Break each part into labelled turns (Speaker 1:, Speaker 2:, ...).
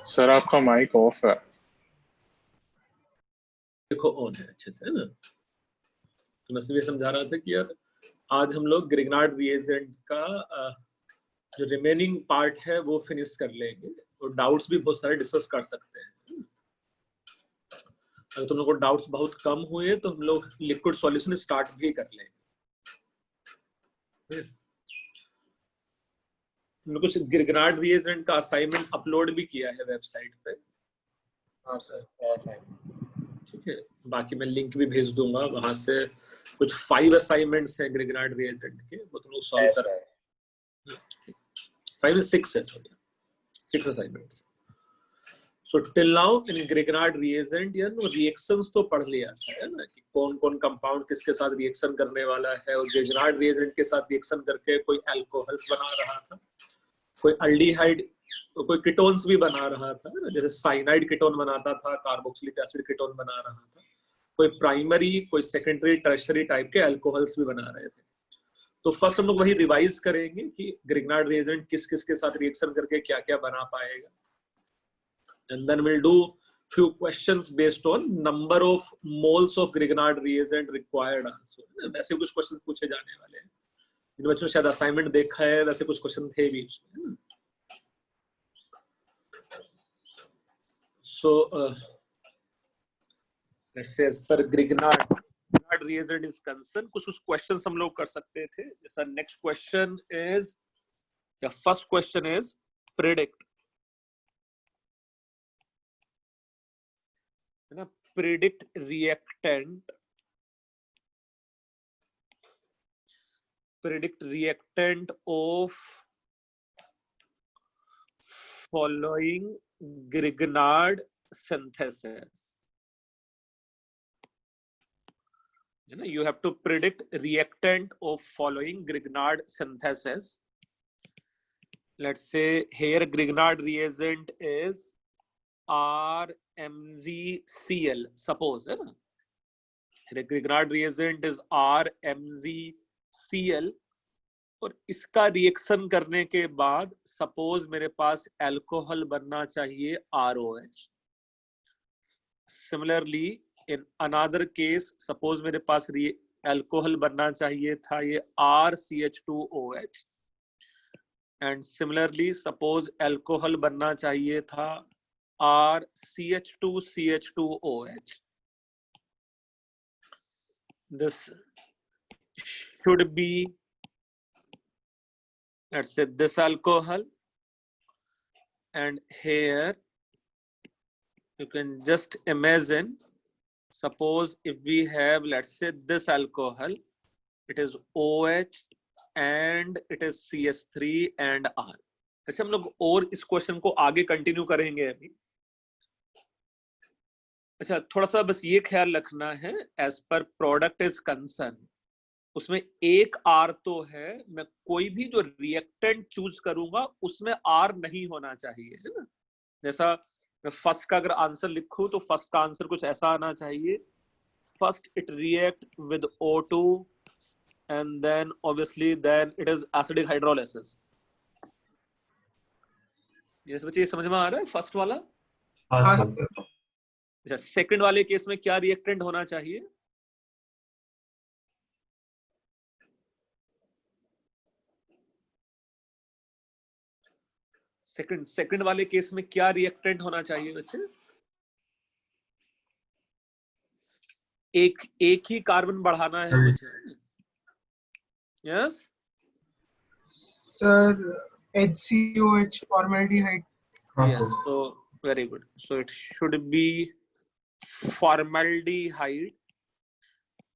Speaker 1: Sir आपका mic off है।
Speaker 2: देखो ऑन है अच्छे से, है ना। तो मैं सिर्फ ये समझा रहा था कि यार आज हम लोग ग्रिग्नार्ड रिएजेंट का जो रिमेनिंग पार्ट है वो फिनिश कर लेंगे और डाउट्स भी बहुत सारे डिस्कस कर सकते हैं। अगर तुम लोग को डाउट्स बहुत कम हुए तो हम लोग लिक्विड सॉल्यूशन स्टार्ट भी कर लेंगे। हमने कुछ ग्रिग्नार्ड रिएजेंट का असाइनमेंट अपलोड भी किया है वेबसाइट पे।
Speaker 3: हाँ सर,
Speaker 2: ठीक है, बाकी मैं लिंक भी भेज दूंगा वहां से। कुछ 5 असाइनमेंट्स हैं ग्रिग्नार्ड रिएजेंट के, वो तुम लोग सॉल्व कर। 5 में 6 है, sorry 6 assignments. So till now in Grignard reagent यार रिएक्शंस तो पढ़ लिया है ना, कि कौन कौन कंपाउंड किसके साथ रिएक्शन करने वाला है। और ग्रिग्नार्ड रिएजेंट के साथ रिएक्शन करके कोई अल्कोहल्स बना रहा था, कोई अल्डिहाइड, कोई कीटोन्स भी बना रहा था, जैसे साइनाइड कीटोन बनाता था, कार्बोक्सिलिक एसिड कीटोन बना रहा था, कोई प्राइमरी, कोई सेकेंडरी, टर्शरी टाइप के अल्कोहल्स भी बना रहे थे। तो फर्स्ट हम लोग वही रिवाइज करेंगे कि ग्रिग्नार्ड रिएजेंट किस किस के साथ रिएक्शन करके क्या क्या बना पाएगा। And then will do few questions based on number of moles of Grignard reagent required also। वैसे कुछ क्वेश्चन पूछे जाने वाले हैं, जिन बच्चों ने शायद असाइनमेंट देखा है वैसे कुछ क्वेश्चन थे भी उसमें। So let's say as per Grignard reagent is concerned, कुछ क्वेश्चंस हम लोग कर सकते थे। जैसा नेक्स्ट क्वेश्चन इज, या फर्स्ट क्वेश्चन इज प्रेडिक्ट, है ना, predict reactant of following Grignard synthesis। You know, you have to predict reactant of following Grignard synthesis। Let's say here Grignard reagent is RMgCl, suppose, है ना। Here Grignard reagent is RMgCl और इसका reaction करने के बाद suppose मेरे पास alcohol बनना चाहिए ROH। Similarly in another case suppose मेरे पास अल्कोहल बनना चाहिए था ये RCH2OH, and similarly suppose alcohol बनना चाहिए था RCH2CH2OH। This should be, let's say, this alcohol, and here you can just imagine, suppose if we have, let's say, this alcohol, it is OH and it is CH3 and R। अच्छा, हम लोग और इस question को आगे continue करेंगे अभी। अच्छा, थोड़ा सा बस ये ख्याल रखना है, as per product is concern, उसमें एक R तो है, मैं कोई भी जो रिएक्टेंट चूज करूंगा उसमें R नहीं होना चाहिए, है ना। जैसा मैं फर्स्ट का अगर आंसर लिखूं तो फर्स्ट का आंसर कुछ ऐसा आना चाहिए, first it react with O2 and then obviously then it is acidic hydrolysis. ये बच्चे समझ में आ रहा है फर्स्ट वाला? अच्छा, सेकंड वाले केस में क्या रिएक्टेंट होना चाहिए? सेकंड वाले केस में क्या रिएक्टेंट होना चाहिए बच्चे? एक ही कार्बन बढ़ाना है मुझे। Yes
Speaker 3: sir, HCOH formaldehyde।
Speaker 2: yes, so very good, so it should be formaldehyde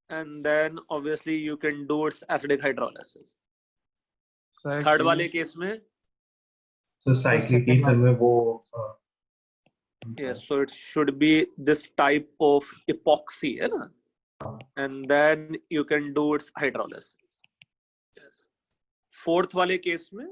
Speaker 2: and then obviously you can do its acidic hydrolysis। Third वाले केस में
Speaker 4: तो साइक्लिक ईथर में वो
Speaker 2: yes, so it should be this type of epoxy, है ना, and then you can do its hydrolysis। yes, fourth वाले case में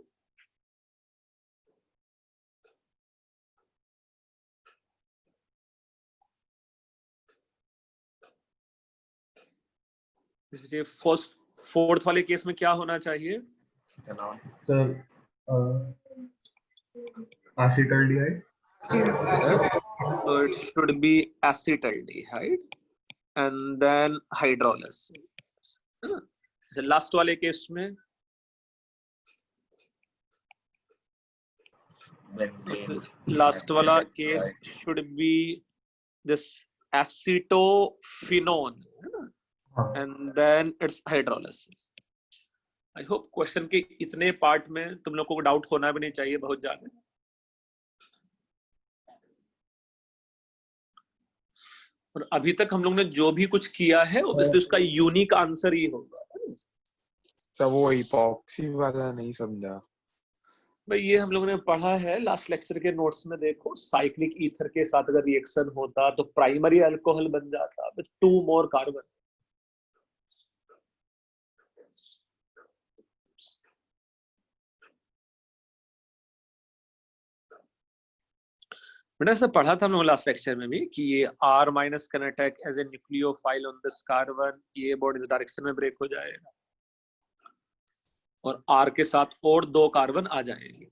Speaker 2: fourth वाले केस में क्या होना चाहिए?
Speaker 4: Sir acetaldehyde.
Speaker 2: So it should be acetaldehyde and then hydrolysis. So last वाले केस में last वाला case should be this acetophenone and then it's hydrolysis. I hope question के इतने पार्ट में तुम लोग को डाउट होना भी नहीं चाहिए बहुत ज्यादा. और अभी तक हम लोग ने जो भी कुछ किया है ऑब्वियसली उसका यूनिक आंसर ही होगा.
Speaker 1: सब वो इपॉक्सी वाला नहीं समझा
Speaker 2: भाई ये हम लोगों ने पढ़ा है लास्ट लेक्चर के नोट्स में. देखो साइक्लिक ईथर के साथ अगर रिएक्शन होता तो प्राइमरी अल्कोहल बन जाता विद 2 more कार्बन. मैंने ऐसा पढ़ा था हम लोग लास्ट लेक्चर में भी कि ये R minus can attack as a nucleophile on this carbon. ये बॉन्ड इस डायरेक्शन में ब्रेक हो जाएगा और R के साथ और 2 कार्बन आ जाएंगे.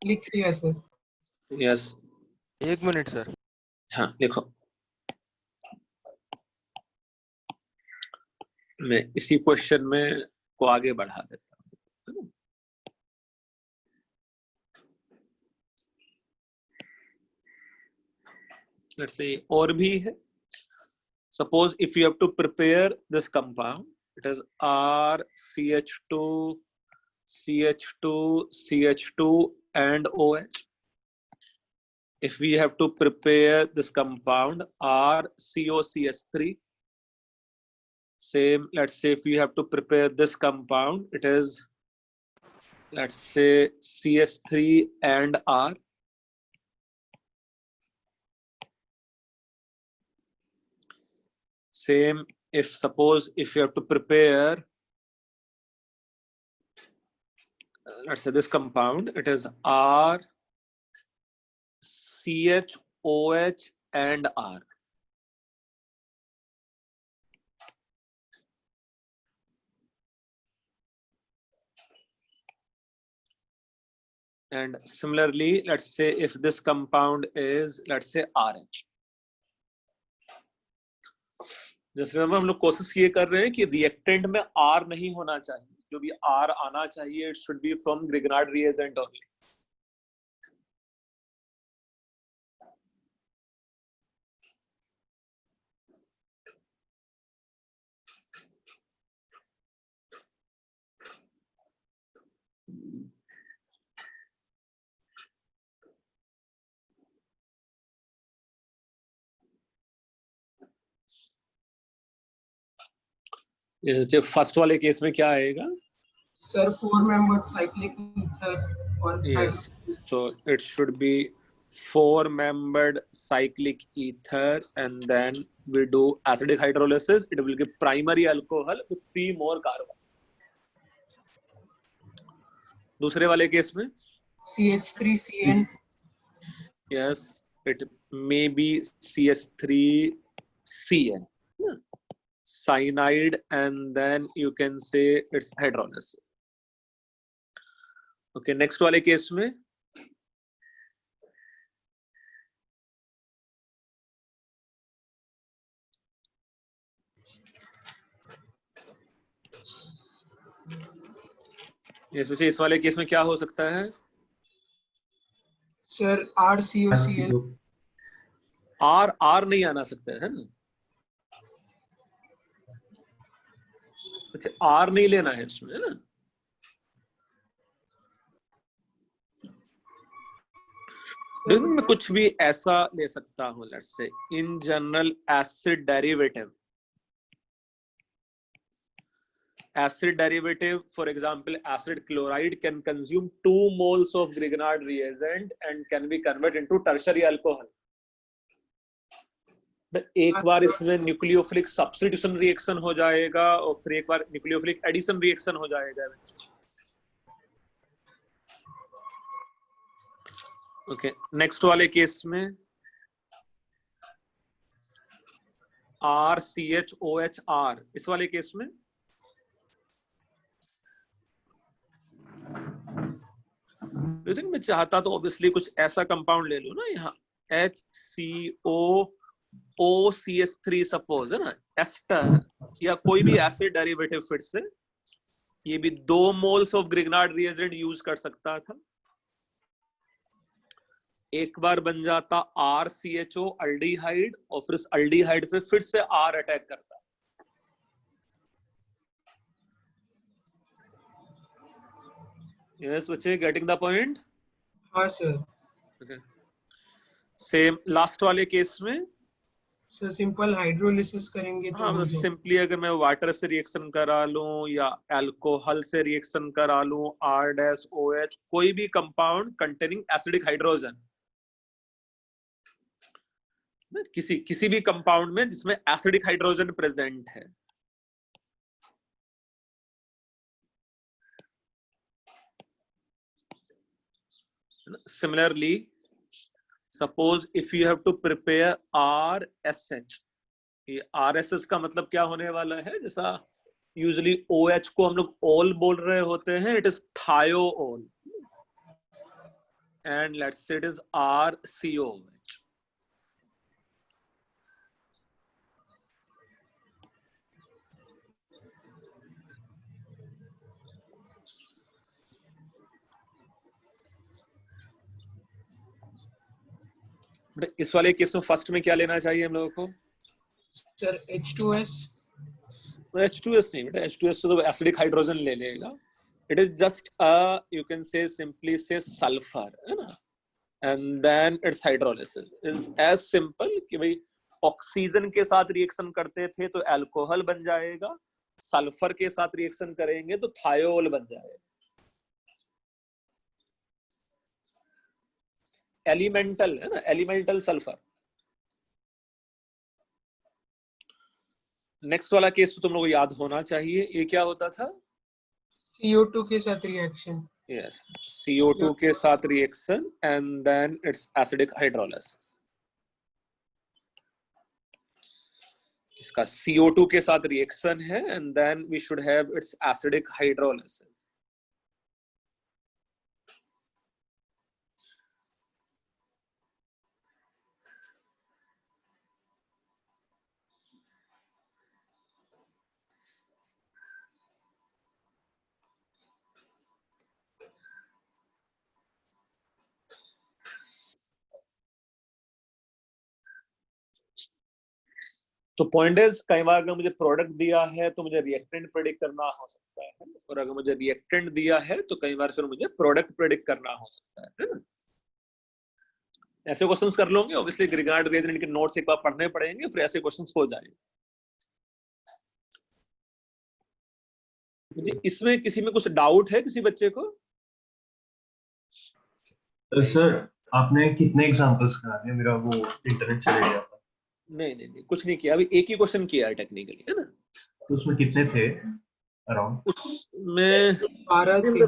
Speaker 3: लिख लिया सर.
Speaker 2: Yes
Speaker 5: 1 minute sir.
Speaker 2: हाँ लिखो. मैं इसी क्वेश्चन में को आगे बढ़ा देता हूँ. लेट्स से और भी है. Suppose if you have to prepare this compound it is RCH2 CH2 CH2 and OH. If we have to prepare this compound RCOCH3, same, let's say if we have to prepare this compound, it is, let's say CH3 and R. Same, if suppose if you have to prepare, let's say this compound, it is R, CH, OH and R. And similarly, let's say if this compound is, let's say RH. जैसे हम लोग कोशिश ये कर रहे हैं कि reactant में R नहीं होना चाहिए. जो भी R आना चाहिए, it should be from Grignard reagent only. जो फर्स्ट वाले केस में क्या आएगा
Speaker 3: सर? 4 membered cyclic ether और
Speaker 2: yes, so it should be 4-membered cyclic ether and then we do acidic hydrolysis. It will give primary alcohol with 3 more carbon. दूसरे वाले case में
Speaker 3: CH3CN.
Speaker 2: yes, it may be CH3CN cyanide and then you can say it's hydrolysis. Okay, next वाले case में इस वाले case में क्या हो सकता है
Speaker 3: सर? RCOCl.
Speaker 2: R नहीं आना सकता है ना. अच्छा R नहीं लेना है इसमें है ना. मैं कुछ भी ऐसा ले सकता हूं. Let's say in general acid derivative. Acid derivative, for example, acid chloride can consume 2 moles of Grignard reagent and can be converted into tertiary alcohol. एक बार इसमें न्यूक्लियोफिलिक सब्स्टिट्यूशन रिएक्शन हो जाएगा और फिर एक बार न्यूक्लियोफिलिक एडिशन रिएक्शन हो जाएगा. Okay, next वाले केस में RCHOHR, इस वाले केस में मैं चाहता तो ऑब्वियसली कुछ ऐसा कंपाउंड ले लूं ना, यहाँ HCOOCH3 सपोज है ना, एस्टर या कोई भी एसिड डेरिवेटिव फिर से ये भी 2 moles of Grignard reagent use कर सकता था। एक बार बन जाता RCHO अल्डिहाइड और फिर इस अल्डिहाइड पे फिर से R अटैक करता। यस बच्चे, गेटिंग द पॉइंट?
Speaker 3: हाँ सर।
Speaker 2: सेम लास्ट वाले केस में
Speaker 3: सर सिंपल हाइड्रोलिसिस करेंगे तो
Speaker 2: हाँ,
Speaker 3: हो जाएगा।
Speaker 2: सिंपली अगर मैं वाटर से रिएक्शन करा लूं या अल्कोहल से रिएक्शन करा लूं, R-OH, कोई भी कंपाउंड कंटेनिंग एसिडिक हाइड्रोजन, किसी भी कंपाउंड में जिसमें एसिडिक हाइड्रोजन प्रेजेंट है, similarly suppose if you have to prepare RSH, ये RSH का मतलब क्या होने वाला है, जैसा यूजुअली OH को हम लोग ओल बोल रहे होते हैं, it is thiol, and let's say it is RCOH। इस वाले केस में फर्स्ट में क्या लेना चाहिए हम लोगों को?
Speaker 3: Sir H2S।
Speaker 2: H2S नहीं बेटा, H2S से तो एसिडिक हाइड्रोजन ले लेगा। It is just you can say simply say sulphur, है ना, and then its hydrolysis is as simple कि भाई ऑक्सीजन के साथ रिएक्शन करते थे तो अल्कोहल बन जाएगा, सल्फर के साथ रिएक्शन करेंगे तो थायोल बन जाएगा। एलिमेंटल है ना, एलिमेंटल सल्फर। नेक्स्ट वाला केस तो तुम लोगों को याद होना चाहिए, ये क्या होता था?
Speaker 3: CO2 के साथ रिएक्शन।
Speaker 2: यस, CO2 के साथ reaction and then its acidic hydrolysis. इसका CO2 के साथ रिएक्शन है and then we should have its acidic hydrolysis. तो पॉइंट इज, कई बार अगर मुझे प्रोडक्ट दिया है तो मुझे रिएक्टेंट प्रेडिक्ट करना हो सकता है, और अगर मुझे रिएक्टेंट दिया है तो कई बार फिर मुझे प्रोडक्ट प्रेडिक्ट करना हो सकता है ना? ऐसे क्वेश्चंस कर लोगे ऑब्वियसली, ग्रिग्नार्ड रिएजेंट के नोट्स एक बार पढ़ने पड़ेंगे, फिर ऐसे क्वेश्चंस हो जाएंगे। मुझे इसमें किसी में कुछ डाउट है किसी बच्चे को?
Speaker 4: सर आपने कितने एग्जांपल्स कराने, मेरा वो इंटरनेट चले गया था।
Speaker 2: नहीं कुछ नहीं किया, अभी एक ही क्वेश्चन किया है टेक्निकली, है ना?
Speaker 4: तो उसमें कितने थे अराउंड?
Speaker 2: उसमें
Speaker 3: 12 थे।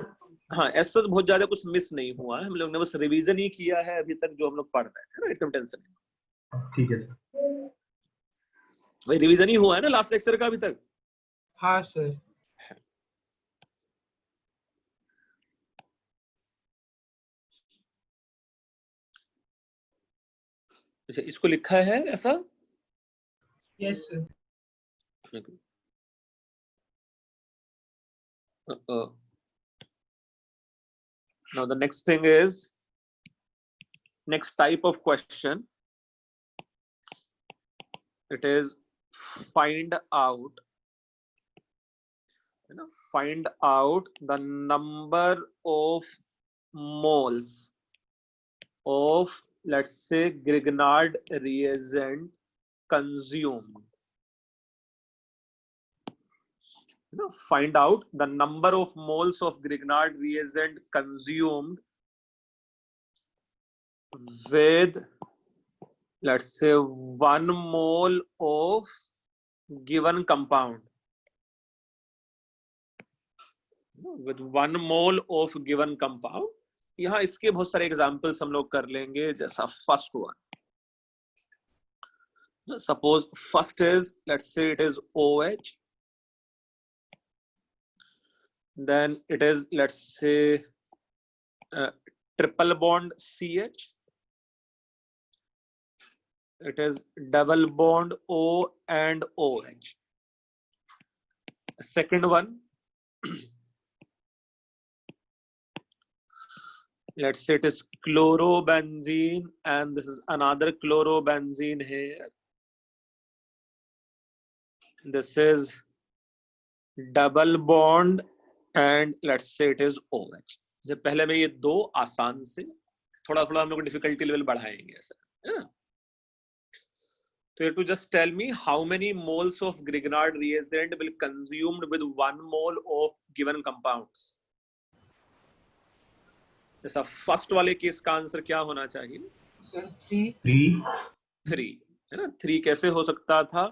Speaker 2: हाँ, ऐसा तो बहुत ज्यादा कुछ मिस नहीं हुआ है, हम लोग ने बस रिवीजन ही किया है अभी तक जो हम लोग पढ़ रहे थे ना, एकदम टेंशन नहीं।
Speaker 4: ठीक है सर।
Speaker 2: भाई रिवीजन ही हुआ है ना लास्ट लेक्चर का अभी तक?
Speaker 3: हाँ सर।
Speaker 2: अच्छा, इसको लिखा है ऐसा?
Speaker 3: Yes sir.
Speaker 2: Now the next thing is, next type of question, it is find out the number of moles of, let's say, Grignard reagent consumed. Find out the number of moles of Grignard reagent consumed with, let's say, 1 mole of given compound. With 1 mole of given compound, यहाँ इसके बहुत सारे examples हम लोग कर लेंगे, जैसा first one, suppose first is, let's say it is OH, then it is, let's say, triple bond CH, it is double bond O and OH. Second one, let's say it is chlorobenzene and this is another chlorobenzene here. This is double bond and let's say it is OH. जब पहले में ये दो आसान से थोड़ा थोड़ा हम लोग डिफिकल्टी लेवल बढ़ाएंगे ऐसा, है ना? So you have to just tell me how many moles of Grignard reagent will consumed with 1 mole of given compounds. जैसा फर्स्ट वाले केस का आंसर क्या होना चाहिए?
Speaker 3: Sir, 3.
Speaker 2: 3, है ना? 3 कैसे हो सकता था?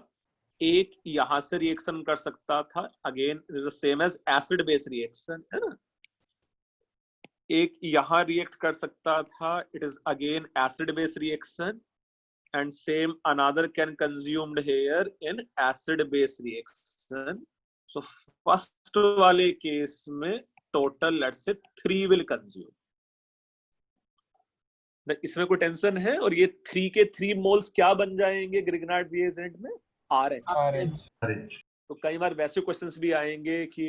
Speaker 2: एक यहां से रिएक्शन कर सकता था, again is the same as acid base reaction, है ना? एक यहां रिएक्ट कर सकता था, it is again acid base reaction, and same another can consumed here in acid base reaction. So first वाले केस में total let's say 3 will consume. इसमें कोई टेंशन है? और ये 3 के 3 मोल्स क्या बन जाएंगे ग्रिग्नार्ड रिएजेंट में? RH. तो कई बार वैसे क्वेश्चंस भी आएंगे कि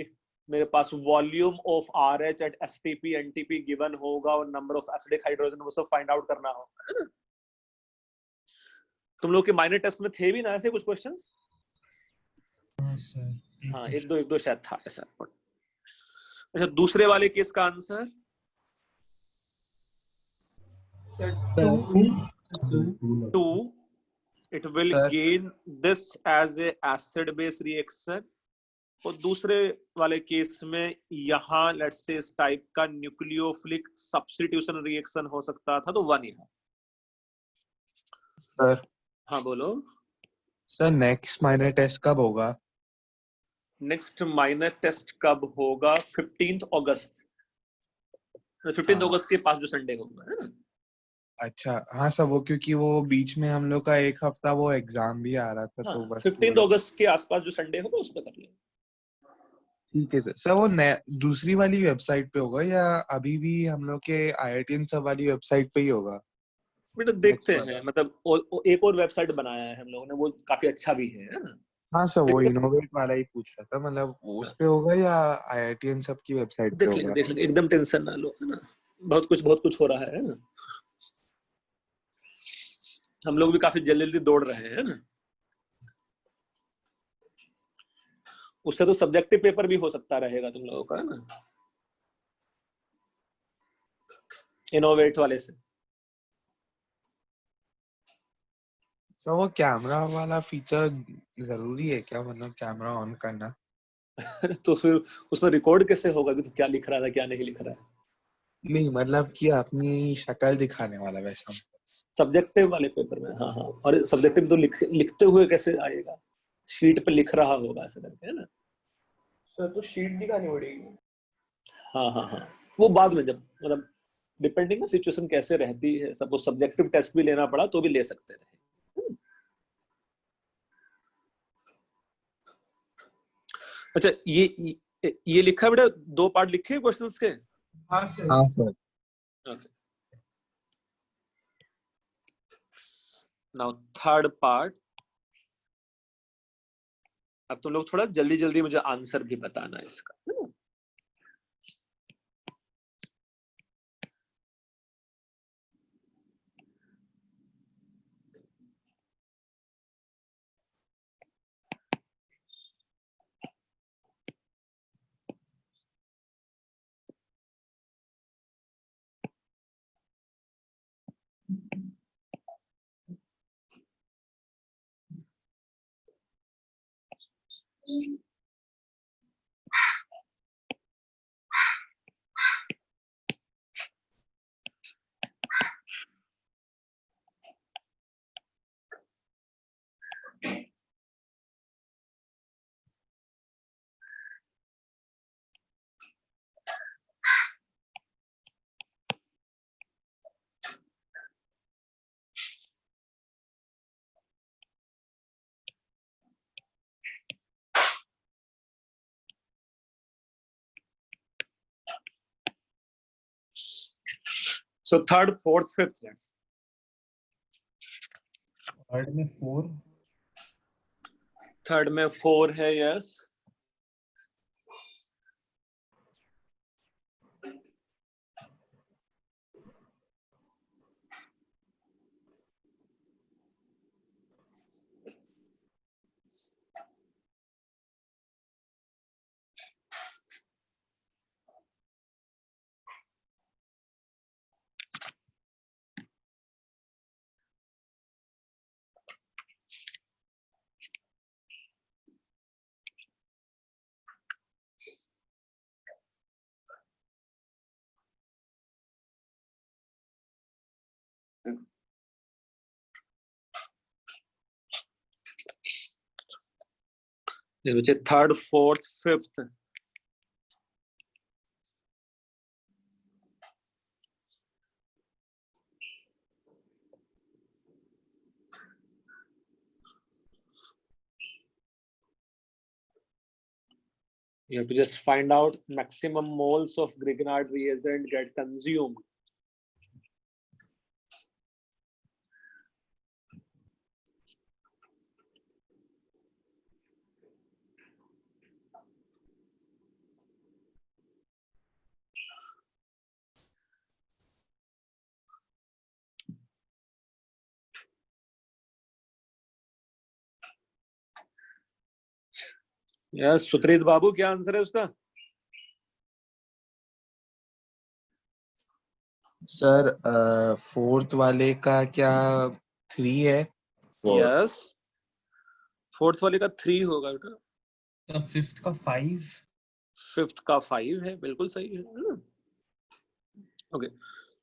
Speaker 2: मेरे पास volume of RH at STP NTP given होगा और नंबर ऑफ एसिडिक हाइड्रोजन वो सब फाइंड आउट करना होगा, है ना? तुम लोग के माइनर टेस्ट में थे भी ना ऐसे कुछ क्वेश्चंस? हाँ, एक दो शायद था ऐसा। अच्छा, दूसरे वाले केस का answer?
Speaker 3: Sir, 2.
Speaker 2: 2, it will gain this as a acid base reaction। और दूसरे वाले केस में यहाँ लेट्स से इस टाइप का न्यूक्लियोफिलिक सब्स्टिट्यूशन रिएक्शन हो सकता था, तो 1 यहाँ।
Speaker 1: सर,
Speaker 2: हाँ बोलो
Speaker 1: सर नेक्स्ट माइनर टेस्ट कब होगा?
Speaker 2: नेक्स्ट माइनर टेस्ट कब होगा? 15 अगस्त, 15 अगस्त के पास जो संडे होगा, है ना?
Speaker 1: अच्छा, हाँ सर, वो क्योंकि वो बीच में हम लोग का एक हफ्ता वो एग्जाम भी आ रहा था, तो बस
Speaker 2: 15 अगस्त के आसपास जो संडे होगा उस पर कर लेंगे।
Speaker 1: ठीक है सर। सर वो दूसरी वाली वेबसाइट पे होगा या अभी भी हम लोग के IITian सब वाली वेबसाइट पे ही होगा?
Speaker 2: बेटा देखते हैं, मतलब एक और वेबसाइट बनाया है हम लोगों ने, वो काफी अच्छा भी है ना?
Speaker 1: हाँ सर, वो इनोवेट वाला ही पूछ रहा था, मतलब उस पे होगा या IITian सब की वेबसाइट पे होगा?
Speaker 2: देख लेंगे, एकदम टेंशन ना लो, है ना? बहुत कुछ हो रहा है ना? हम लोग भी काफी जल्दी दौड़ रहे हैं ना? उससे तो सब्जेक्टिव पेपर भी हो सकता रहेगा तुम लोगों का, है ना? इनोवेट वाले से।
Speaker 1: सर वो कैमरा वाला फीचर जरूरी है क्या, मतलब कैमरा ऑन करना?
Speaker 2: तो फिर उसमें रिकॉर्ड कैसे होगा कि तू क्या लिख रहा था क्या नहीं लिख रहा है?
Speaker 1: नहीं, मतलब कि अपनी शक्ल दिखाने वाला वैसा।
Speaker 2: सब्जेक्टिव वाले पेपर में, हाँ हाँ। और सब्जेक्टिव तो लिखते हुए कैसे आएगा? शीट पे लिख रहा होगा ऐसे करके, है ना?
Speaker 3: सर, तो शीट दिखानी पड़ेगी।
Speaker 2: हाँ, वो बाद में, जब मतलब डिपेंडिंग ना सिचुएशन कैसे रहती है, सब सब्जेक्टिव टेस्ट भी लेना पड़ा तो भी ले सकते रहे। अच्छा, ये लिखा बेटा, 2 पार्ट लिखे क्वेश्चंस के?
Speaker 3: हाँ सर।
Speaker 1: हाँ sir.
Speaker 2: Okay, now third part. अब तुम लोग थोड़ा जल्दी मुझे आंसर भी बताना है इसका, है ना? So third, fourth, fifth, let's.
Speaker 6: Third में 4
Speaker 2: थर्ड में 4 है, यस. इस बच्चे third, fourth, fifth. You have to just find out maximum moles of Grignard reagent get consumed. Yes, Sutrit बाबू, क्या आंसर है उसका?
Speaker 1: सर फोर्थ वाले का क्या 3 है?
Speaker 2: यस, फोर्थ वाले का 3 होगा बेटा.
Speaker 6: तो फिफ्थ का 5
Speaker 2: फिफ्थ का 5 है, बिल्कुल सही है. ओके,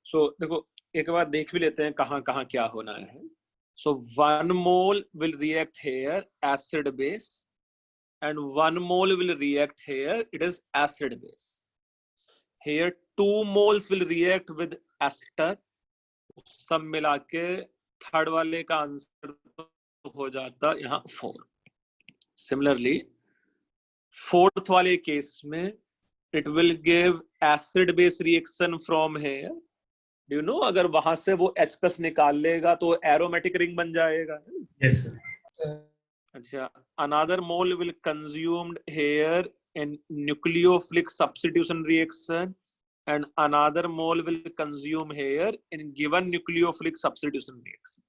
Speaker 2: सो देखो एक बार देख भी लेते हैं कहाँ कहाँ क्या होना है. सो 1 mole will react here acid base and 1 mole will react here, it is acid base. Here 2 moles will react with ester. सब मिला के थर्ड वाले का आंसर हो जाता यहाँ 4. Similarly, फोर्थ वाले केस में it will give acid base reaction from here. Do you know, अगर वहां से वो H+ निकाल लेगा तो एरोमेटिक रिंग बन जाएगा.
Speaker 4: Yes, sir.
Speaker 2: अच्छा, another mole will consumed here in nucleophilic substitution reaction and another mole will consume here in given nucleophilic substitution reaction.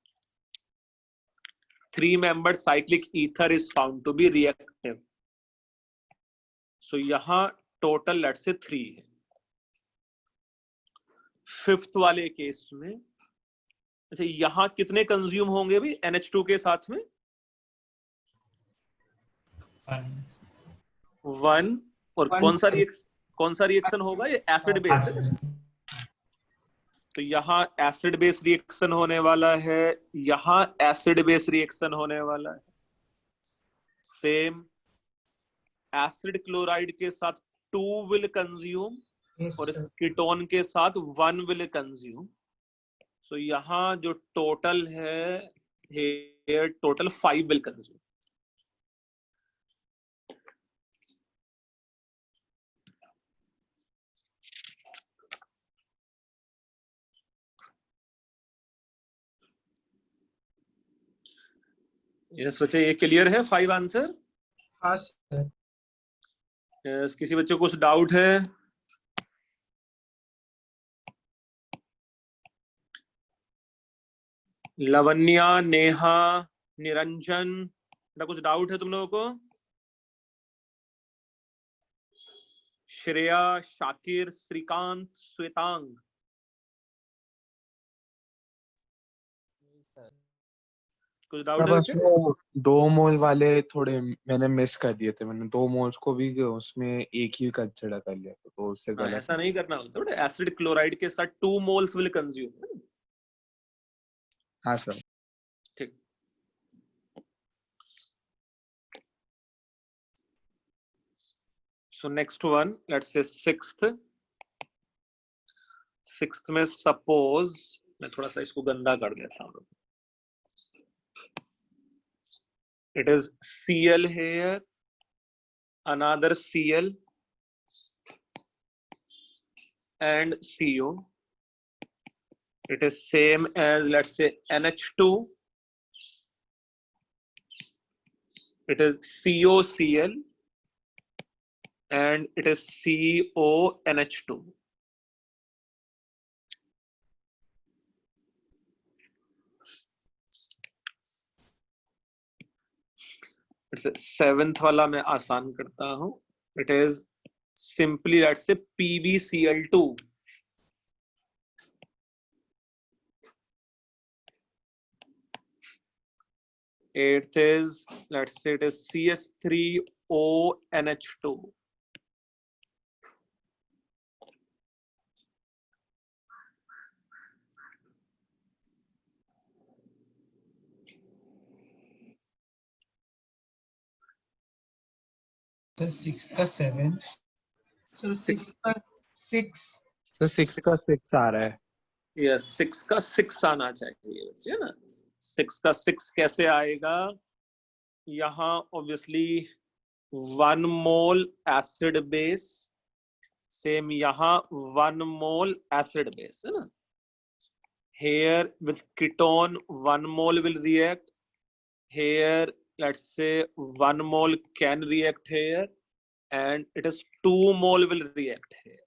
Speaker 2: 3-membered cyclic ether is found to be reactive. So यहाँ total let's say 3 है. Fifth वाले case में अच्छा यहाँ कितने consume होंगे भी NH2 के साथ में? 1. और कौन सा रिएक्शन होगा? ये एसिड बेस. तो यहाँ एसिड बेस रिएक्शन होने वाला है, यहाँ एसिड बेस रिएक्शन होने वाला है. सेम एसिड क्लोराइड के साथ 2 विल कंज्यूम और इस कीटोन के साथ 1 विल कंज्यूम. सो यहाँ जो टोटल है टोटल 5 विल कंज्यूम. यस बच्चे, ये क्लियर है 5 आंसर?
Speaker 3: हाँ सर.
Speaker 2: यस, किसी बच्चे को कुछ डाउट है? लवन्या, नेहा, निरंजन, ना कुछ डाउट है तुम लोगों को? श्रेया, शाकिर, श्रीकांत, श्वेतांग, कुछ डाउट है?
Speaker 1: बस वो 2 मोल वाले थोड़े मैंने मिस कर दिए थे. मैंने 2 मोल्स को भी उसमें एक ही कंसिडर कर लिया था, तो उससे गलत.
Speaker 2: ऐसा नहीं करना होता बेटा. एसिड क्लोराइड के साथ 2 मोल्स विल कंज्यूम.
Speaker 1: हाँ सर.
Speaker 2: ठीक. So next one, let's say sixth में सपोज मैं थोड़ा सा इसको गंदा कर देता हूँ. It is Cl here, another Cl and CO. it is same as, let's say, NH2. It is COCl and it is CONH2. Seventh वाला मैं आसान करता हूं. It is simply let's say PbCl2. Eighth is, let's say, it is CS3ONH2.
Speaker 6: Sir 6 का 7
Speaker 3: sir 6 का 6
Speaker 1: तो 6 का 6 आ रहा है.
Speaker 2: यस 6 का 6 आना चाहिए बच्चे ना. 6 का 6 कैसे आएगा? यहाँ ऑब्वियसली 1 मोल एसिड बेस, सेम यहाँ 1 मोल एसिड बेस है ना. Here with ketone 1 mole will react. Here let's say 1 mole can react here, and it is 2 mole will react here.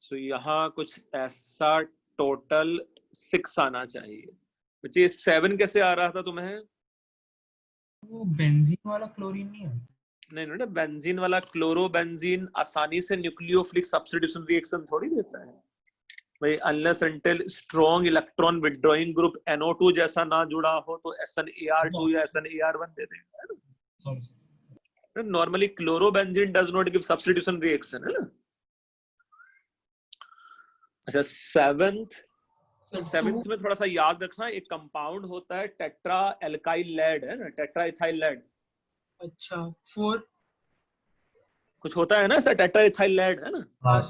Speaker 2: So यहाँ कुछ ऐसा टोटल 6 आना चाहिए. बच्चे 7 कैसे आ रहा था तुम्हें?
Speaker 6: वो बेंजीन वाला क्लोरीन नहीं है.
Speaker 2: नहीं नहीं, बेंजीन वाला क्लोरोबेंजीन आसानी से न्यूक्लियोफिलिक सब्स्टिट्यूशन रिएक्शन थोड़ी देता है भाई, unless until strong electron withdrawing group NO2 जैसा ना जुड़ा हो तो SnAr2 या SnAr1 दे देगा. Normally chlorobenzene does not give substitution reaction है ना. अच्छा सेवेंथ में थोड़ा सा याद रखना, एक कंपाउंड होता है टेट्रा एल्काइल लेड है ना, टेट्रा इथाइल लेड.
Speaker 3: अच्छा 4
Speaker 2: कुछ होता है ना ऐसा टेट्रा इथाइल लेड है ना.
Speaker 4: हाँ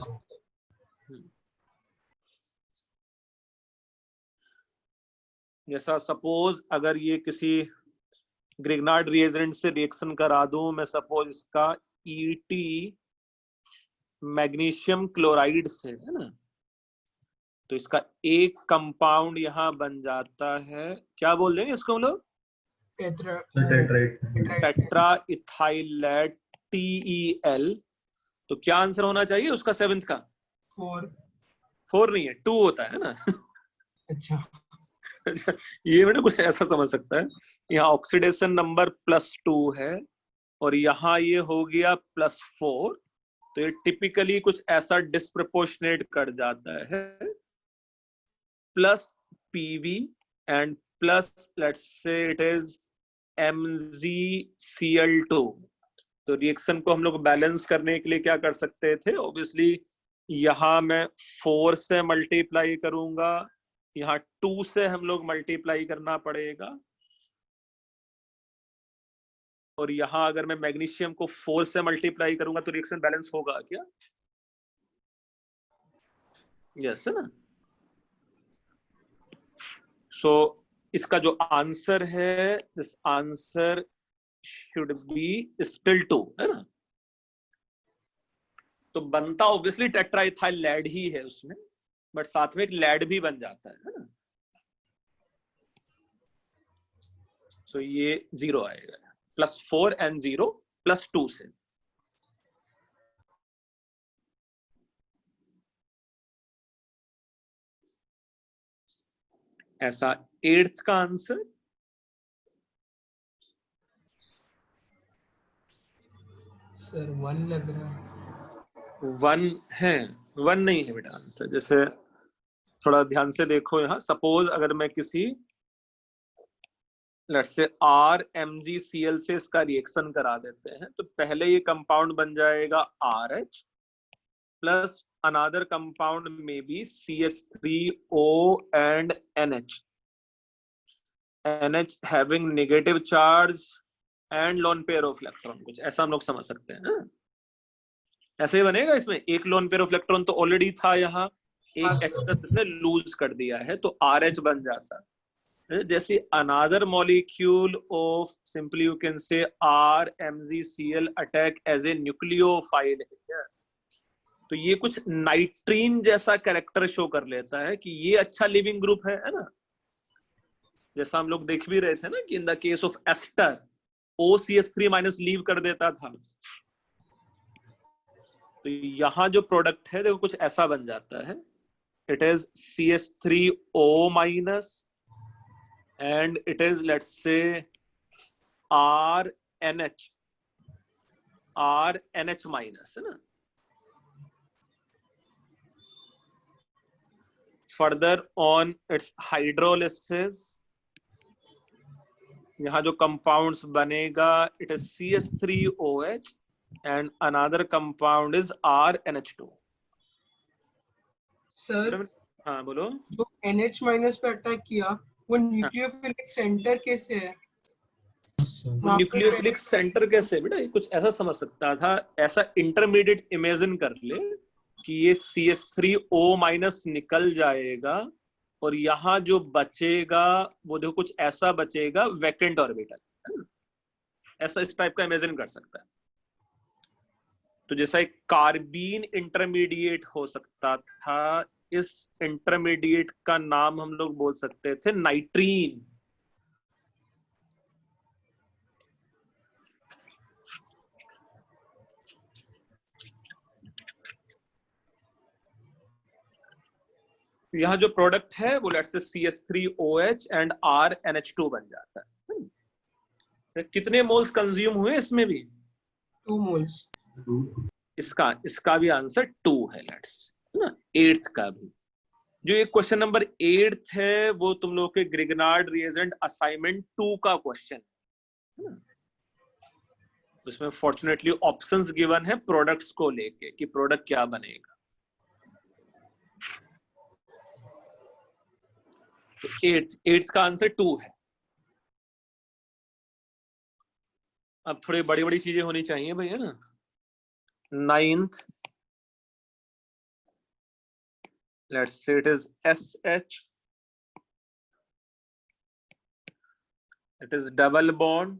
Speaker 2: जैसा सपोज अगर ये किसी ग्रिग्नार्ड रिएजेंट से रिएक्शन करा दूं मैं, सपोज इसका ET मैग्नीशियम क्लोराइड से है ना, तो इसका एक कंपाउंड यहाँ बन जाता है, क्या बोल देंगे इसको हम लोग? Tetraethyl lead TEL. तो क्या आंसर होना चाहिए उसका सेवेंथ का? 4 नहीं है, 2 होता है ना.
Speaker 3: अच्छा
Speaker 2: ये बेटा कुछ ऐसा समझ सकता है, यहाँ ऑक्सीडेशन नंबर +2 है और यहाँ ये हो गया +4, तो ये टिपिकली कुछ ऐसा डिस्प्रपोर्शनेट कर जाता है. Plus PV and plus let's say it is MgCl2. तो रिएक्शन को हम लोग बैलेंस करने के लिए क्या कर सकते थे? ऑब्वियसली यहाँ मैं 4 से मल्टीप्लाई करूंगा, यहाँ 2 से हम लोग मल्टीप्लाई करना पड़ेगा, और यहाँ अगर मैं मैग्नीशियम को 4 से मल्टीप्लाई करूंगा तो रिएक्शन बैलेंस होगा क्या? यस है ना. सो इसका जो आंसर है, this answer should be still 2 है ना. तो बनता ऑब्वियसली टेट्राइथाइल लेड ही है उसमें, बट साथ में एक लेड भी बन जाता है ना. सो ये 0 आएगा, +4 एंड 0 +2 से. ऐसा 8th का आंसर
Speaker 3: सर 1 लग रहा है.
Speaker 2: 1 है, 1 नहीं है बेटा आंसर. जैसे थोड़ा ध्यान से देखो यहाँ, सपोज अगर मैं किसी लेट्स से RMgCl से इसका रिएक्शन करा देते हैं, तो पहले ये कंपाउंड बन जाएगा RH प्लस अनदर कंपाउंड में B CH3O and NH having negative charge and lone pair of electron. कुछ ऐसा हम लोग समझ सकते हैं. ऐसे ही बनेगा. इसमें एक लोन पेयर ऑफ इलेक्ट्रॉन तो ऑलरेडी था, यहाँ एक एक्स्ट्रा इसने लूज कर दिया है तो RH बन जाता है. जैसे another molecule of simply you can say RMgCl attack as a nucleophile है. तो ये कुछ नाइट्रीन जैसा कैरेक्टर शो कर लेता है कि ये अच्छा लिविंग ग्रुप है ना। जैसा हम लोग देख भी रहे थे ना कि in the case of ester OCH3 minus leave कर देता था। तो यहाँ जो प्रोडक्ट है देखो कुछ ऐसा बन जाता है, it is CH3O minus and it is let's say RNH minus, है ना। फर्दर ऑन इट्स हाइड्रोलिसिस यहाँ जो कंपाउंड्स बनेगा it is CH3OH and another compound is RNH2.
Speaker 3: Sir
Speaker 2: हाँ बोलो।
Speaker 3: जो NH माइनस पे अटैक किया वो न्यूक्लियोफिलिक सेंटर कैसे है?
Speaker 2: न्यूक्लियोफिलिक सेंटर कैसे बेटा, ये कुछ ऐसा समझ सकता था, ऐसा इंटरमीडिएट इमेजिन कर ले कि ये CH3O माइनस निकल जाएगा और यहाँ जो बचेगा वो देखो कुछ ऐसा बचेगा वैकेंट ऑर्बिटल, ऐसा इस टाइप का इमेजिन कर सकता है। तो जैसा एक कार्बीन इंटरमीडिएट हो सकता था, इस इंटरमीडिएट का नाम हम लोग बोल सकते थे नाइट्रीन। यहाँ जो प्रोडक्ट है वो let's say CH3OH and RNH2 बन जाता है। कितने मोल्स कंज्यूम हुए इसमें भी?
Speaker 3: 2 मोल्स।
Speaker 2: इसका भी आंसर 2 है, लेट्स ना। 8th का भी जो एक क्वेश्चन नंबर 8 है वो तुम लोग के ग्रिगनार्ड रिएजेंट असाइनमेंट 2 का क्वेश्चन है। उसमें फॉर्चुनेटली ऑप्शंस गिवन है प्रोडक्ट्स को लेके कि प्रोडक्ट क्या बनेगा। तो 8th का आंसर 2 है। अब थोड़ी बड़ी बड़ी चीजें होनी चाहिए भाई, है ना। 9th, let's say it is SH, it is double bond,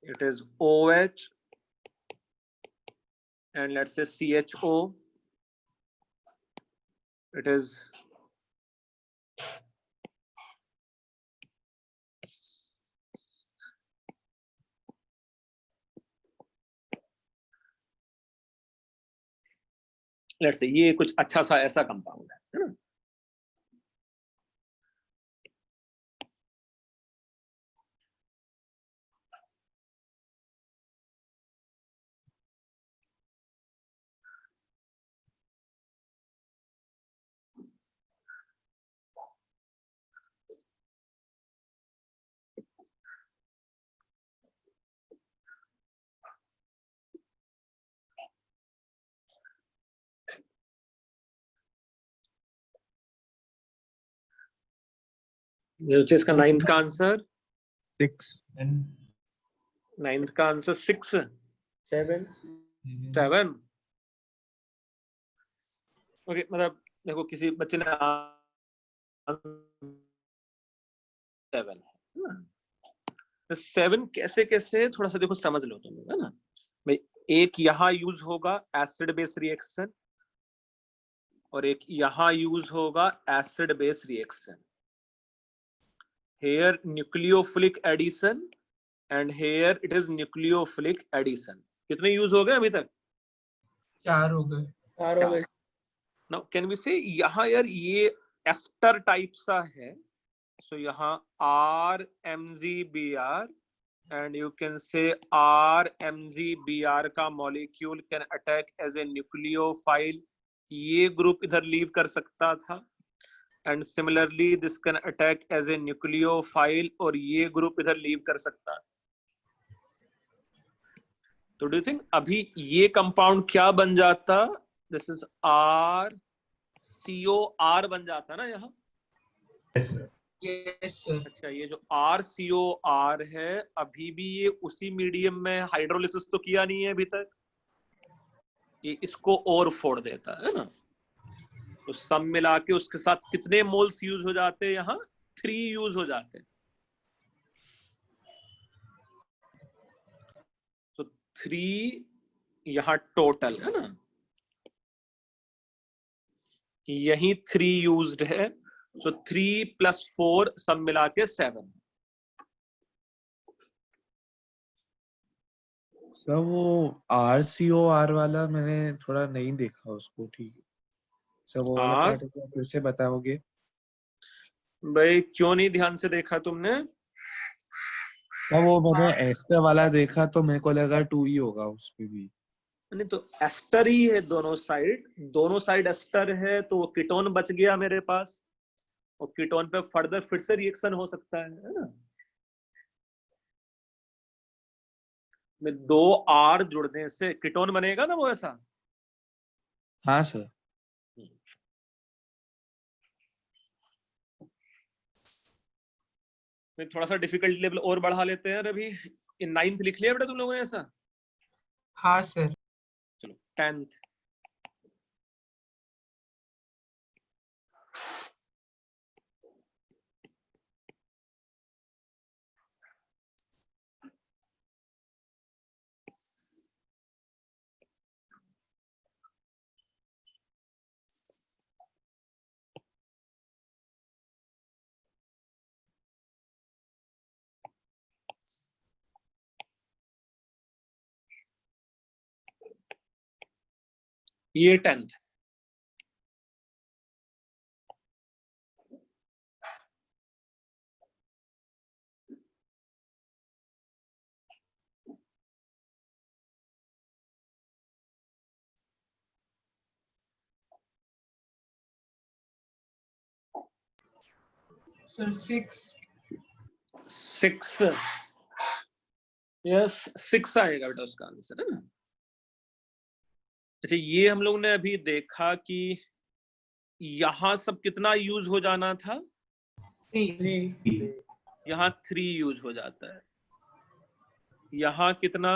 Speaker 2: it is OH and let's say CHO, it is let's say ये कुछ अच्छा सा ऐसा कंपाउंड है ना। इसका 9th का आंसर
Speaker 1: 6
Speaker 2: 9th का आंसर 6 7 ओके। मतलब देखो किसी बच्चे ने 7 कैसे कैसे थोड़ा सा देखो समझ लो तुम, है ना भाई। एक यहाँ यूज होगा एसिड बेस रिएक्शन और एक यहाँ यूज होगा acid base reaction. Here nucleophilic addition and here it is nucleophilic addition. कितने यूज हो गए अभी तक?
Speaker 3: 4 हो गए।
Speaker 2: Now can we say यहाँ यार ये एस्टर टाइप सा है, so यहाँ RMgBr and you can say RMgBr का molecule can attack as a nucleophile, ये ग्रुप इधर लीव कर सकता था and similarly this can attack as a nucleophile और ये ग्रुप इधर लीव कर सकता है। तो डू यू थिंक अभी ये कंपाउंड क्या बन जाता? दिस इज RCOR बन जाता ना यहाँ।
Speaker 3: Yes sir.
Speaker 2: अच्छा, ये जो RCOR है अभी भी ये उसी मीडियम में हाइड्रोलिसिस तो किया नहीं है अभी तक, ये इसको और फोड़ देता है ना। तो सब मिला के उसके साथ कितने मोल्स यूज हो जाते हैं? यहाँ 3 यूज हो जाते हैं। तो 3 यहाँ टोटल है ना, यही 3 यूज्ड है, तो 3 + 4 सब मिला के 7।
Speaker 1: सर वो RCOR वाला मैंने थोड़ा नहीं देखा उसको, ठीक है सर, वो वाला
Speaker 2: आर
Speaker 1: पार्ट फिर से बताओगे?
Speaker 2: भाई क्यों नहीं ध्यान से देखा तुमने?
Speaker 1: सर वो मैंने एस्टर वाला देखा तो मेरे को लगा 2 ही होगा उस पे भी।
Speaker 2: नहीं तो एस्टर ही है दोनों साइड एस्टर है, तो वो कीटोन बच गया मेरे पास, और कीटोन पे फर्दर फिर से रिएक्शन हो सकता है ना। में 2 R जुड़ने से कीटोन बनेगा ना वो ऐसा।
Speaker 1: हाँ सर।
Speaker 2: मैं थोड़ा सा डिफिकल्टी लेवल और बढ़ा लेते हैं अभी। इन 9th लिख लिया बेटा तुम लोगों ने ऐसा?
Speaker 3: हाँ सर।
Speaker 2: चलो 10th। ये 10th।
Speaker 3: सर 6।
Speaker 2: 6 यस 6 आएगा बेटा उसका आंसर है ना। अच्छा ये हम लोग ने अभी देखा कि यहां सब कितना यूज हो जाना था,
Speaker 3: 3।
Speaker 2: यहाँ 3 यूज हो जाता है, यहाँ कितना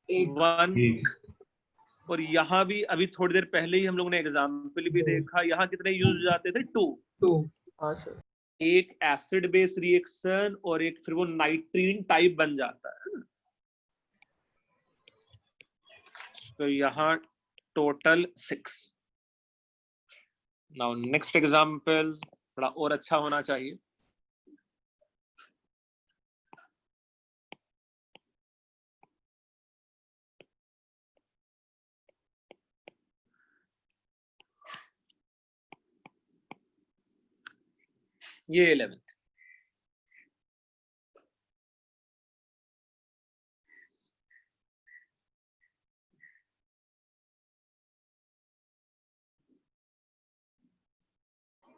Speaker 2: 1,
Speaker 4: एक
Speaker 2: और यहाँ भी अभी थोड़ी देर पहले ही हम लोग ने एग्जाम्पल भी देखा, यहाँ कितने यूज हो जाते थे 2।
Speaker 3: 2। हाँ सर।
Speaker 2: एक एसिड बेस रिएक्शन और एक फिर वो नाइट्रीन टाइप बन जाता है ना। तो यहाँ टोटल 6। नाउ नेक्स्ट एग्जाम्पल थोड़ा और अच्छा होना चाहिए। ये 11th।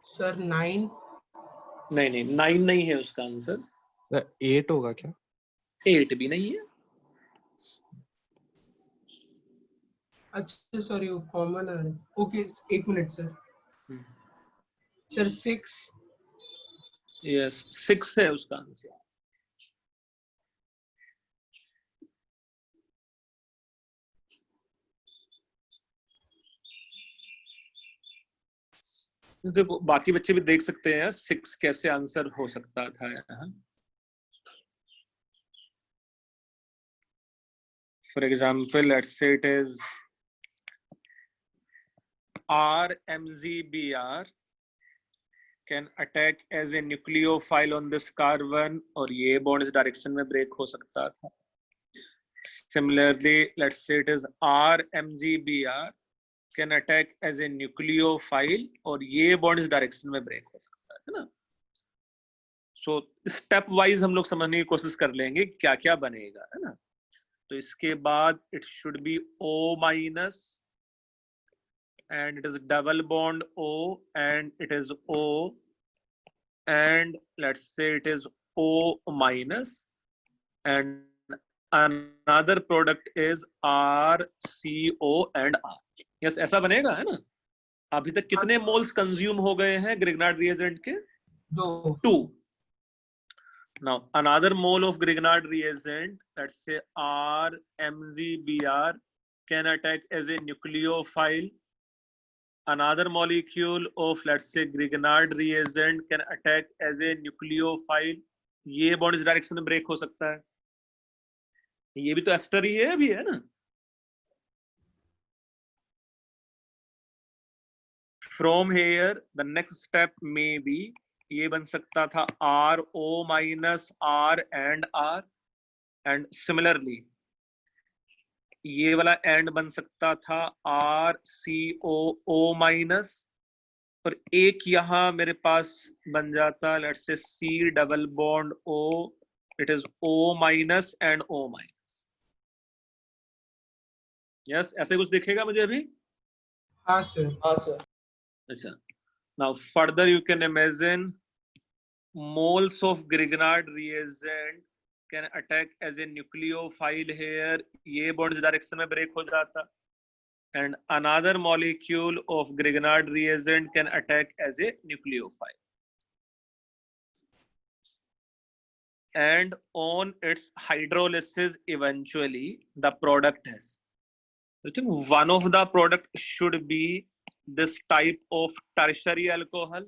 Speaker 3: सर 9।
Speaker 2: नहीं 9 नहीं है उसका आंसर।
Speaker 1: 8 होगा क्या?
Speaker 2: 8 भी नहीं है।
Speaker 3: अच्छा सॉरी वो कॉमन है। Okay 1 minute sir. Sir 6।
Speaker 2: Yes 6 है उसका आंसर। देखो बाकी बच्चे भी देख सकते हैं 6 कैसे आंसर हो सकता था यहाँ। For example, let's say it is RMGBr can attack as a nucleophile on this carbon, और ये बॉन्ड इस डायरेक्शन में ब्रेक हो सकता था। Similarly, let's say it is RMGBr can attack as a nucleophile, और ये बॉन्ड इस डायरेक्शन में ब्रेक हो सकता है ना। सो स्टेप वाइज हम लोग समझने की कोशिश कर लेंगे क्या क्या बनेगा है ना। तो इसके बाद it should be O- and it is double bond O and it is O, and let's say it is O- and another product is RCO and R। Yes ऐसा बनेगा है ना। अभी तक कितने मोल्स कंज्यूम हो गए हैं ग्रिग्नार्ड रिएजेंट के? 2। Now another mole of Grignard reagent, let's say RMGBr, can attack as a nucleophile. Another molecule of let's say Grignard reagent can attack as a nucleophile. ये बॉन्ड इस direction में break हो सकता है। ये भी तो एस्टर ही है अभी, है ना। From here the next step में बी, ये बन सकता था R O minus R and R, and similarly ये वाला एंड बन सकता था आर सी ओ ओ माइनस, और एक यहां मेरे पास बन जाता let's say C double bond O, it is O minus and O minus. Yes, ऐसे कुछ दिखेगा मुझे अभी।
Speaker 3: हाँ सर।
Speaker 2: अच्छा, now further you can imagine moles of Grignard reagent can attack as a nucleophile here, ये bonds direction में break हो जाता, and another molecule of Grignard reagent can attack as a nucleophile, and on its hydrolysis eventually the product has, I think one of the product should be this type of tertiary alcohol.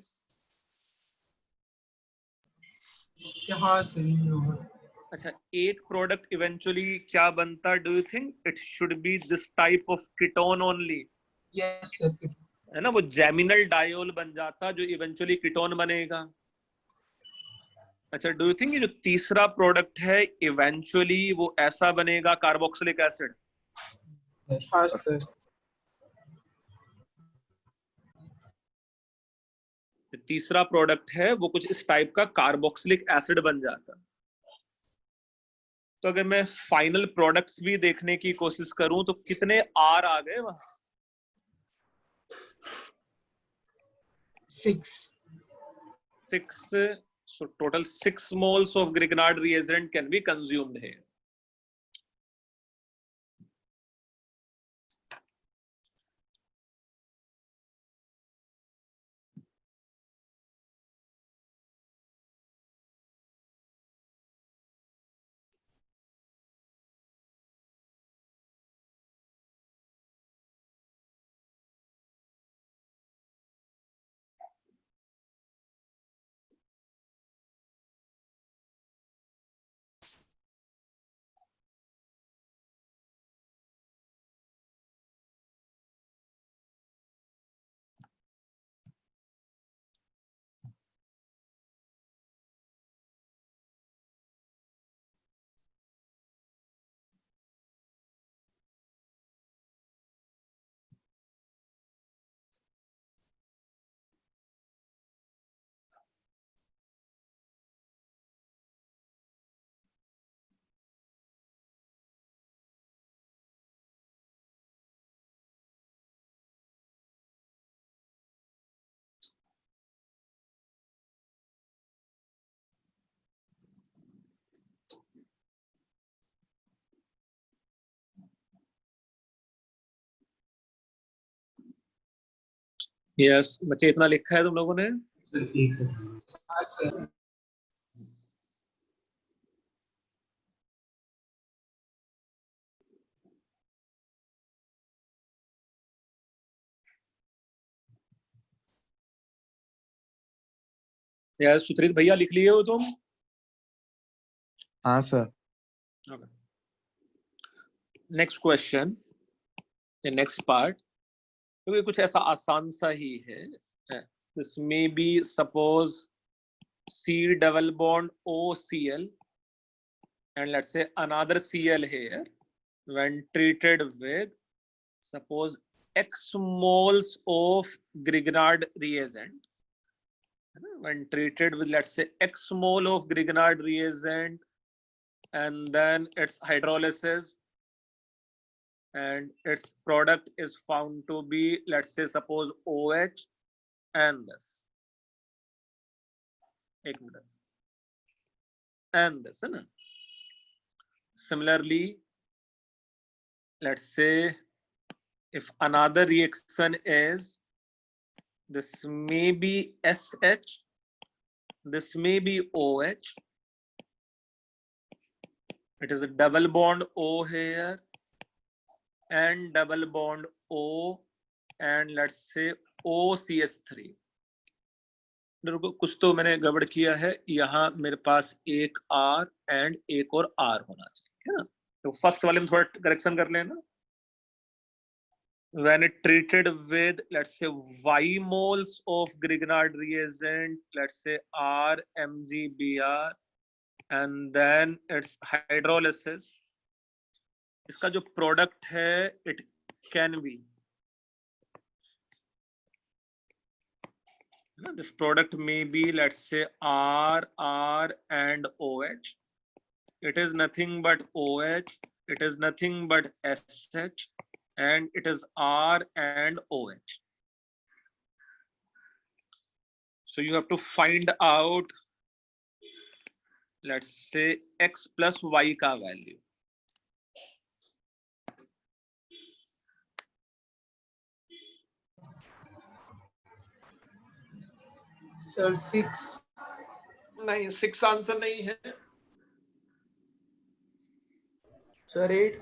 Speaker 3: हाँ sir, ये होगा।
Speaker 2: अच्छा, एक product eventually क्या बनता, do you think it should be this type of ketone only?
Speaker 3: Yes sir.
Speaker 2: है ना, वो जैमिनल डायोल बन जाता जो इवेंचुअली कीटोन बनेगा। अच्छा, डू यू थिंक ये जो तीसरा प्रोडक्ट है इवेंचुअली वो ऐसा बनेगा कार्बोक्सिलिक एसिड?
Speaker 3: हाँ सर।
Speaker 2: तीसरा प्रोडक्ट है वो कुछ इस टाइप का कार्बोक्सिलिक एसिड बन जाता। तो अगर मैं फाइनल प्रोडक्ट्स भी देखने की कोशिश करूं तो कितने आर आ गए वहां? 6। So total 6 moles of Grignard reagent can be consumed here. Yes बच्चे, इतना लिखा है तुम लोगों ने?
Speaker 4: एक सेकंड।
Speaker 3: हाँ सर।
Speaker 2: यस सुत्रित भैया, लिख लिए हो तुम?
Speaker 1: हाँ sir.
Speaker 2: Next question, next part, तो ये कुछ ऐसा आसान सा ही है। This may be suppose C double bond OCl and let's say another Cl here, when treated with suppose X moles of Grignard reagent, when treated with let's say X mole of Grignard reagent and then its hydrolysis and its product is found to be let's say suppose OH and this, एक minute, and this, है ना। Similarly, let's say if another reaction is, this may be SH, this may be OH, it is a double bond O here and double bond O and let's say OCH3। कुछ तो मैंने गड़बड़ किया है, यहाँ मेरे पास एक R एंड एक और R होना चाहिए, है ना। तो फर्स्ट वाले में थोड़ा करेक्शन कर लेना। When it treated with, let's say, Y moles of Grignard reagent, let's say R mgBr, and then its hydrolysis, इसका जो प्रोडक्ट है it can be, this product may be, let's say, R and OH. It is nothing but OH, it is nothing but SH, and it is R and OH. So you have to find out, let's say, X plus Y का value.
Speaker 3: Sir 6
Speaker 2: नहीं, 6 answer नहीं है
Speaker 3: sir 8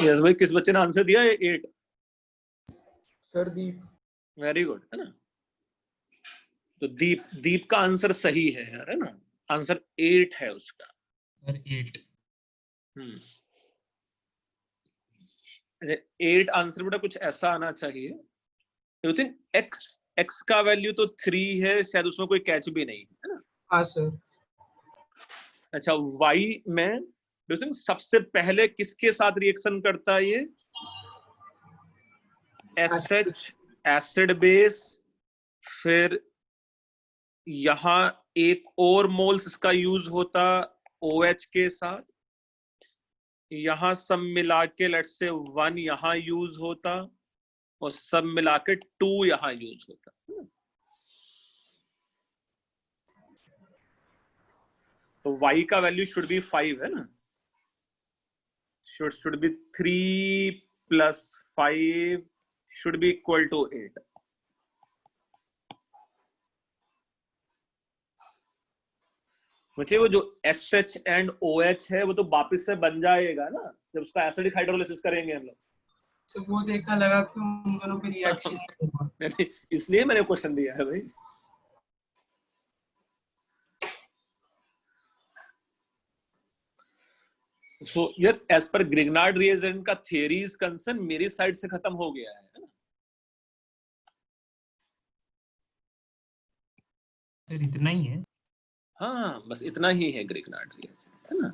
Speaker 2: yes भाई, किस बच्चे ने answer दिया है 8?
Speaker 3: सर दीप
Speaker 2: वेरी गुड, है ना। तो दीप का आंसर सही है यार, है ना। आंसर 8 है उसका।
Speaker 6: सर 8
Speaker 2: 8 आंसर बेटा कुछ ऐसा आना चाहिए। यू थिंक एक्स का वैल्यू तो 3 है, शायद उसमें कोई कैच भी नहीं है ना।
Speaker 3: हाँ सर।
Speaker 2: अच्छा, वाई में डू थिंक सबसे पहले किसके साथ रिएक्शन करता है ये? एसएच एसिड बेस, फिर यहां एक और मोल्स इसका यूज होता OH के साथ, यहां सब मिला के लेट्स से 1 यहां यूज होता और सब मिला के 2 यहां यूज होता। तो y का वैल्यू शुड बी 5 है ना, should be 3 plus 5 should be equal to 8। मुझे वो जो SH and OH है वो तो वापस से बन जाएगा ना जब उसका एसिडिक हाइड्रोलिसिस करेंगे हम लोग।
Speaker 3: तो वो देखा लगा कि उन दोनों पे रिएक्शन होगा,
Speaker 2: इसलिए मैंने क्वेश्चन दिया है भाई। सो यार एज पर ग्रिग्नार्ड रिएजेंट का थियरी इज कंसर्न मेरी साइड से खत्म हो गया है ना।
Speaker 6: सर इतना ही है।
Speaker 2: हाँ, बस इतना ही है ग्रिग्नार्ड रिएजेंट, है ना।